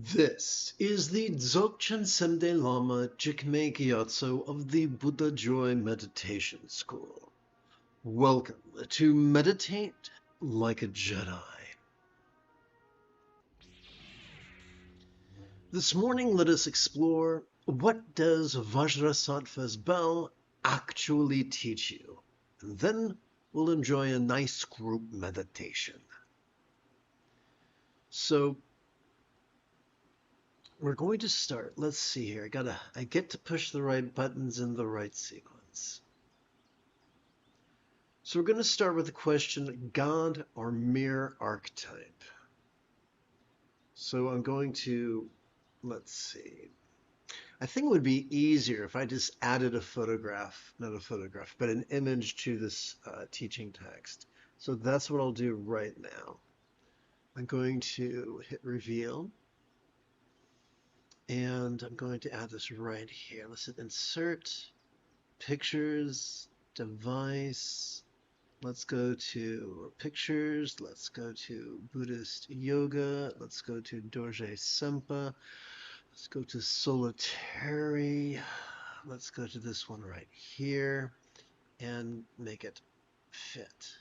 This is the Dzogchen Semde Lama Jigme Gyatso of the Buddha Joy Meditation School. Welcome to Meditate Like a Jedi. This morning let us explore, what does Vajrasattva's bell actually teach you? And then we'll enjoy a nice group meditation. So we're going to start. Let's see here. I get to push the right buttons in the right sequence. So we're going to start with the question, God or mere archetype? So I'm going to, let's see. I think it would be easier if I just added a photograph, not a photograph, but an image to this teaching text. So that's what I'll do right now. I'm going to hit reveal. And I'm going to add this right here. Let's hit insert, pictures, device. Let's go to pictures. Let's go to Buddhist yoga. Let's go to Dorje Sempa. Let's go to solitary. Let's go to this one right here and make it fit.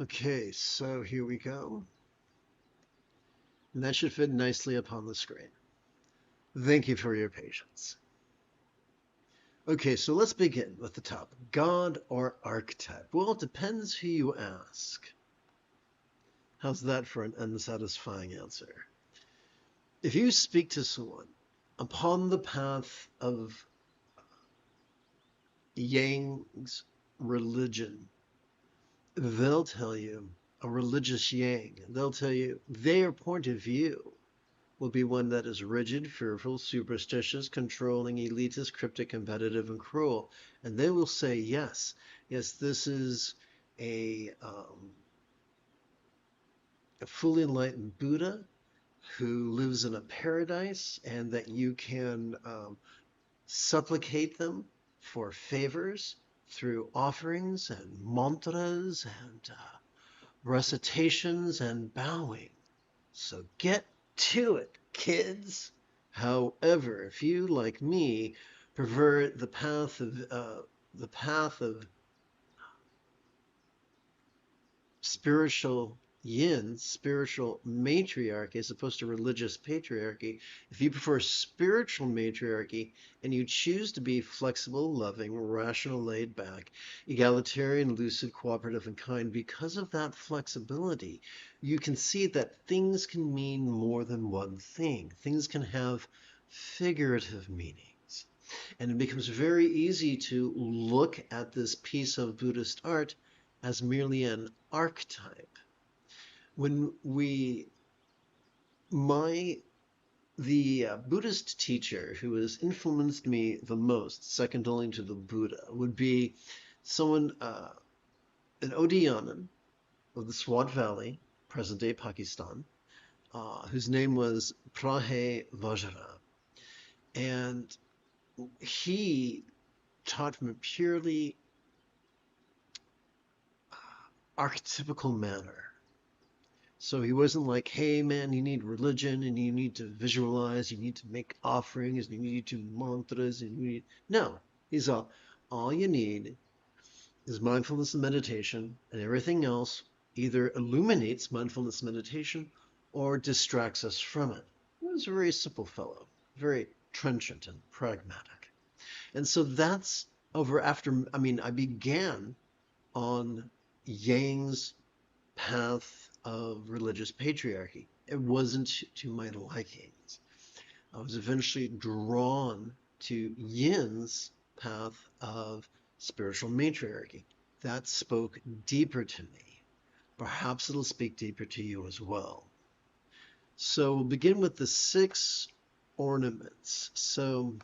Okay, so here we go. And that should fit nicely up on the screen. Thank you for your patience. Okay, so let's begin with the topic. God or archetype? Well, it depends who you ask. How's that for an unsatisfying answer? If you speak to someone upon the path of Yang's religion, they'll tell you, a religious Yang, they'll tell you their point of view will be one that is rigid, fearful, superstitious, controlling, elitist, cryptic, competitive, and cruel. And they will say, yes, this is a fully enlightened Buddha who lives in a paradise, and that you can supplicate them for favors through offerings and mantras and recitations and bowing. So get to it, kids. However, if you, like me, prefer the path of spiritual yin, spiritual matriarchy, as opposed to religious patriarchy, if you prefer spiritual matriarchy and you choose to be flexible, loving, rational, laid back, egalitarian, lucid, cooperative, and kind, because of that flexibility, you can see that things can mean more than one thing. Things can have figurative meanings. And it becomes very easy to look at this piece of Buddhist art as merely an archetype. When the Buddhist teacher who has influenced me the most, second only to the Buddha, would be someone, an Odiyanan of the Swat Valley, present-day Pakistan, whose name was Prahe Vajra. And he taught from a purely archetypical manner. So he wasn't like, hey man, you need religion and you need to visualize, you need to make offerings, and you need to mantras, and you need... No, he's all you need is mindfulness and meditation, and everything else either illuminates mindfulness meditation or distracts us from it. He was a very simple fellow, very trenchant and pragmatic. And so that's I began on Yang's path of religious patriarchy. It wasn't to my likings. I was eventually drawn to Yin's path of spiritual matriarchy. That spoke deeper to me. Perhaps it'll speak deeper to you as well. So we'll begin with the 6 ornaments. So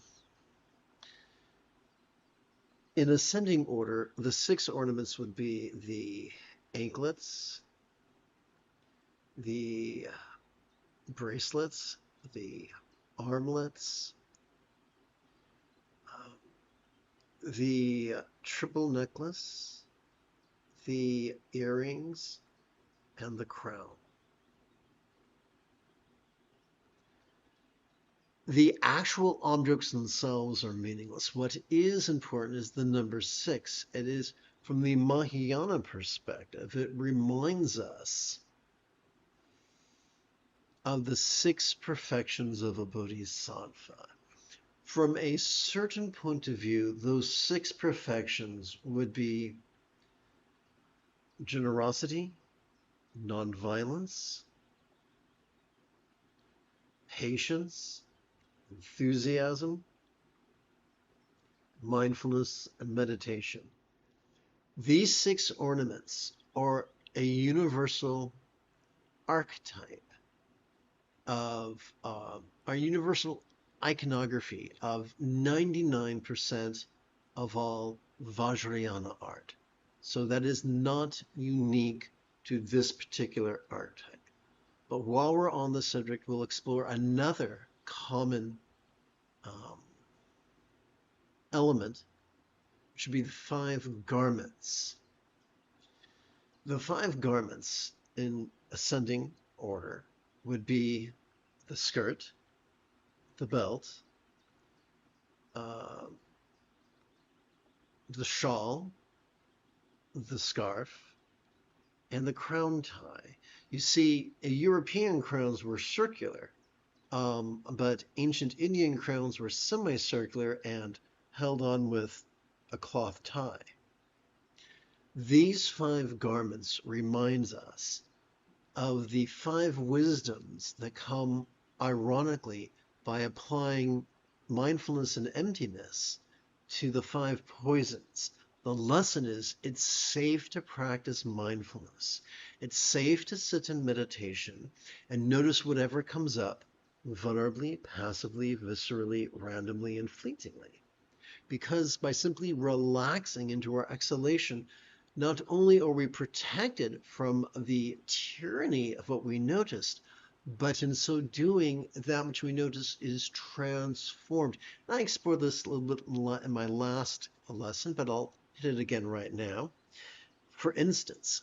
in ascending order, the 6 ornaments would be the anklets, the bracelets, the armlets, the triple necklace, the earrings, and the crown. The actual objects themselves are meaningless. What is important is the number 6. It is, from the Mahayana perspective, it reminds us of the 6 perfections of a bodhisattva. From a certain point of view, those 6 perfections would be generosity, nonviolence, patience, enthusiasm, mindfulness, and meditation. These 6 ornaments are a universal archetype of our universal iconography of 99% of all Vajrayana art. So that is not unique to this particular archetype. But while we're on the subject, we'll explore another common element, which would be the 5 garments. The 5 garments in ascending order would be the skirt, the belt, the shawl, the scarf, and the crown tie. You see, European crowns were circular, but ancient Indian crowns were semicircular and held on with a cloth tie. These 5 garments reminds us of the 5 wisdoms that come, ironically, by applying mindfulness and emptiness to the 5 poisons. The lesson is it's safe to practice mindfulness. It's safe to sit in meditation and notice whatever comes up vulnerably, passively, viscerally, randomly, and fleetingly. Because by simply relaxing into our exhalation, not only are we protected from the tyranny of what we noticed, but in so doing, that which we notice is transformed. And I explored this a little bit in my last lesson, but I'll hit it again right now. For instance,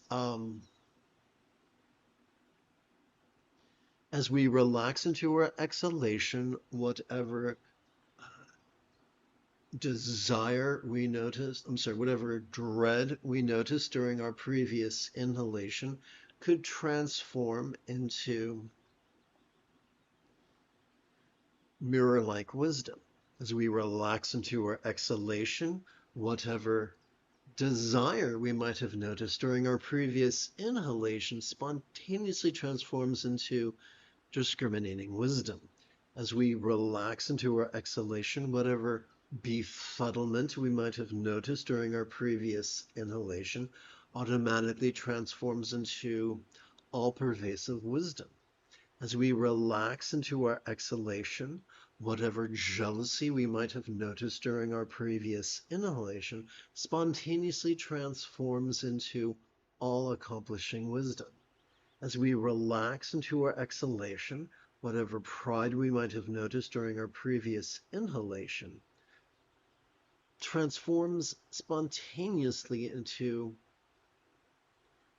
as we relax into our exhalation, whatever whatever dread we noticed during our previous inhalation could transform into mirror-like wisdom. As we relax into our exhalation, whatever desire we might have noticed during our previous inhalation spontaneously transforms into discriminating wisdom. As we relax into our exhalation, whatever befuddlement we might have noticed during our previous inhalation automatically transforms into all-pervasive wisdom. As we relax into our exhalation, whatever jealousy we might have noticed during our previous inhalation spontaneously transforms into all-accomplishing wisdom. As we relax into our exhalation, whatever pride we might have noticed during our previous inhalation transforms spontaneously into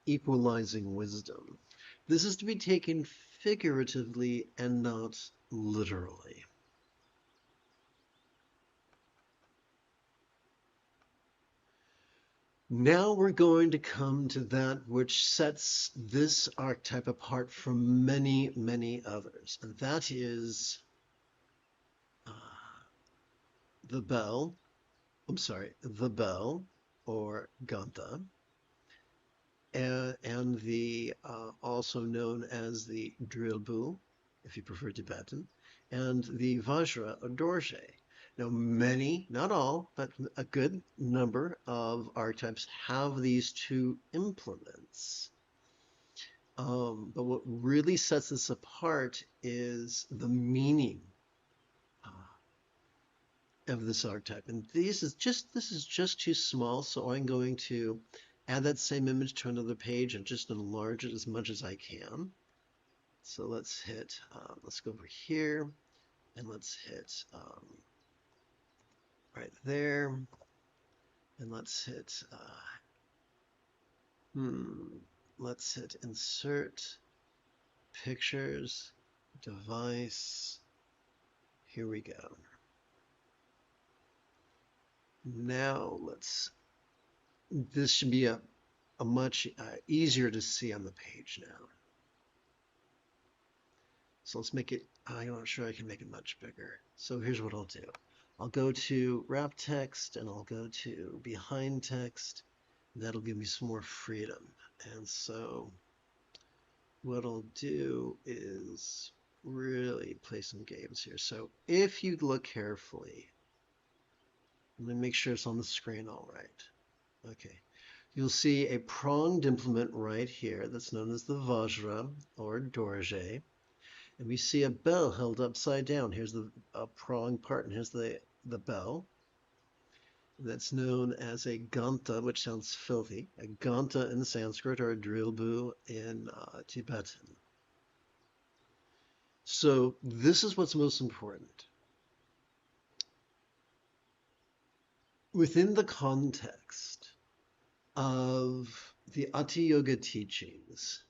equalizing wisdom. This is to be taken figuratively and not literally. Now we're going to come to that which sets this archetype apart from many, many others, and that is the bell, or Gantha, and the also known as the Drilbu, if you prefer Tibetan, and the Vajra or Dorje. Now, many, not all, but a good number of archetypes have these 2 implements. But what really sets this apart is the meaning of this archetype. And this is just too small, so I'm going to add that same image to another page and just enlarge it as much as I can. So let's go over here, and let's hit right there. And let's hit insert pictures, device. Here we go. Now this should be a much easier to see on the page now. So let's make it, I'm not sure I can make it much bigger. So here's what I'll do. I'll go to wrap text and I'll go to behind text. That'll give me some more freedom. And so what I'll do is really play some games here. So if you look carefully, let me make sure it's on the screen all right. Okay. You'll see a pronged implement right here that's known as the Vajra or Dorje. And we see a bell held upside down. Here's the prong part, and here's the bell. That's known as a ganta, which sounds filthy. A ganta in Sanskrit or a drilbu in Tibetan. So this is what's most important. Within the context of the Ati Yoga teachings,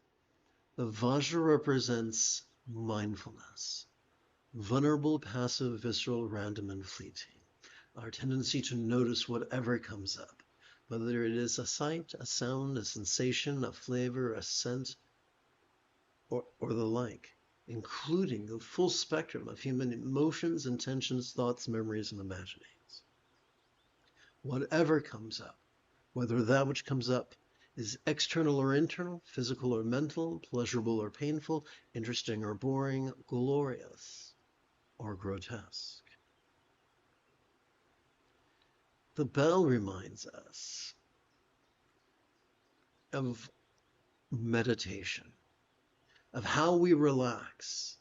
the Vajra represents mindfulness, vulnerable, passive, visceral, random, and fleeting. Our tendency to notice whatever comes up, whether it is a sight, a sound, a sensation, a flavor, a scent, or the like, including the full spectrum of human emotions, intentions, thoughts, memories, and imaginings. Whatever comes up, whether that which comes up is external or internal, physical or mental, pleasurable or painful, interesting or boring, glorious or grotesque. The bell reminds us of meditation, of how we relax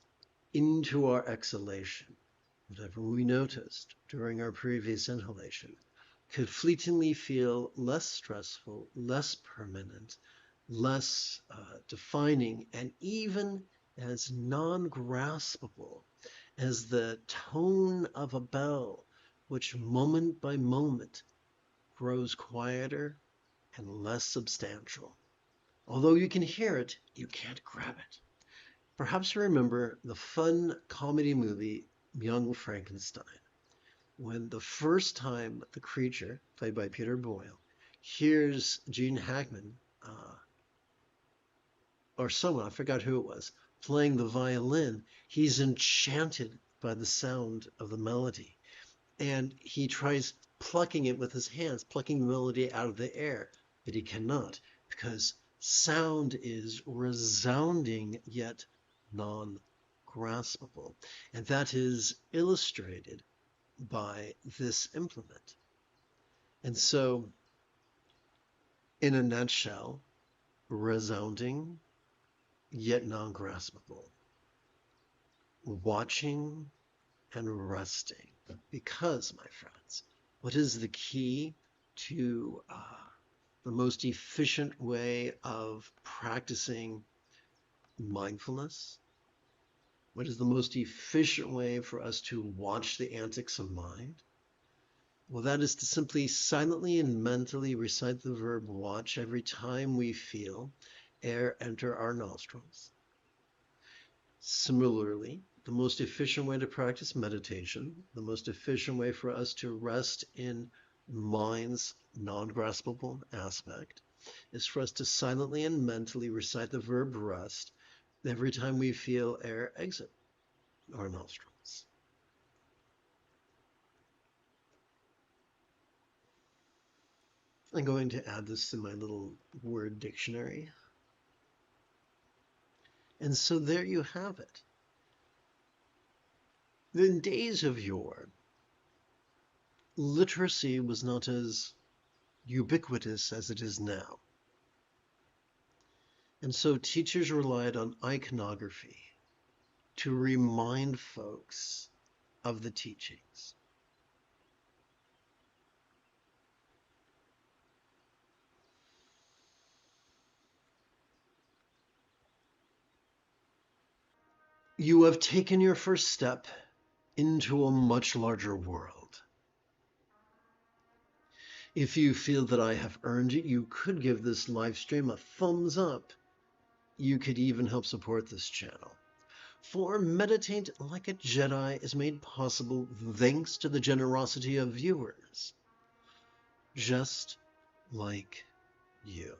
into our exhalation. Whatever we noticed during our previous inhalation could fleetingly feel less stressful, less permanent, less defining, and even as non-graspable as the tone of a bell, which moment by moment grows quieter and less substantial. Although you can hear it, you can't grab it. Perhaps you remember the fun comedy movie Young Frankenstein, when the first time the creature, played by Peter Boyle, hears Gene Hackman, or someone, I forgot who it was, playing the violin, he's enchanted by the sound of the melody. And he tries plucking it with his hands, plucking the melody out of the air, but he cannot, because sound is resounding yet non-graspable. And that is illustrated by this implement. And so, in a nutshell, resounding yet non-graspable, watching and resting. Because, my friends, what is the key to the most efficient way of practicing mindfulness? What is the most efficient way for us to watch the antics of mind? Well, that is to simply silently and mentally recite the verb watch every time we feel air enter our nostrils. Similarly, the most efficient way to practice meditation, the most efficient way for us to rest in mind's non-graspable aspect, is for us to silently and mentally recite the verb rest every time we feel air exit our nostrils. I'm going to add this to my little word dictionary. And so there you have it. In days of yore, literacy was not as ubiquitous as it is now. And so teachers relied on iconography to remind folks of the teachings. You have taken your first step into a much larger world. If you feel that I have earned it, you could give this live stream a thumbs up. You could even help support this channel. For Meditate Like a Jedi is made possible thanks to the generosity of viewers, just like you.